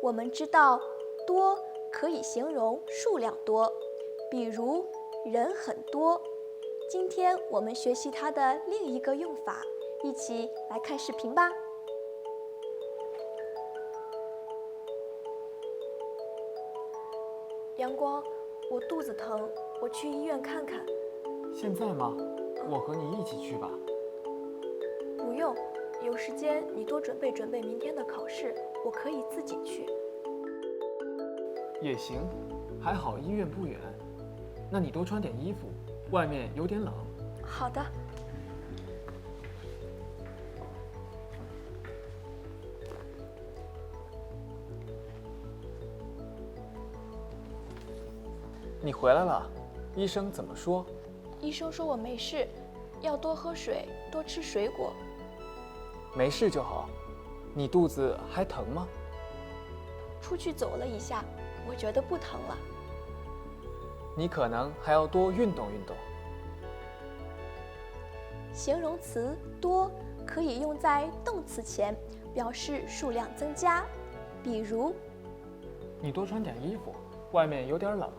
我们知道多可以形容数量多，比如人很多。今天我们学习它的另一个用法，一起来看视频吧。阳光，我肚子疼，我去医院看看。现在吗？我和你一起去吧。不用，有时间你多准备准备明天的考试，我可以自己去。也行，还好医院不远。那你多穿点衣服，外面有点冷。好的。你回来了，医生怎么说？医生说我没事，要多喝水，多吃水果。没事就好。你肚子还疼吗？出去走了一下，我觉得不疼了。你可能还要多运动运动。形容词多可以用在动词前，表示数量增加。比如，你多穿点衣服，外面有点冷。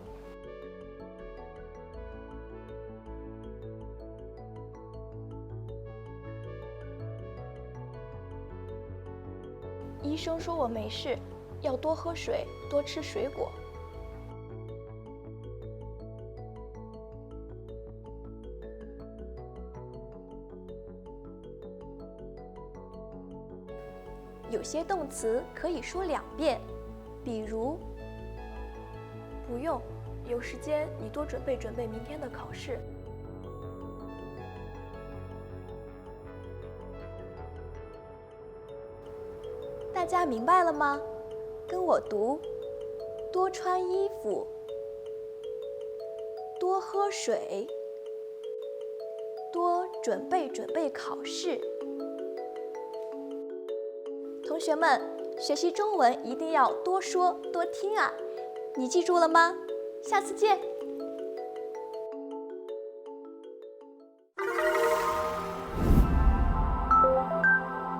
医生说我没事，要多喝水，多吃水果。有些动词可以说2遍，比如，不用，有时间你多准备准备明天的考试。大家明白了吗？跟我读：多穿衣服，多喝水，多准备准备考试。同学们，学习中文一定要多说多听啊！你记住了吗？下次见。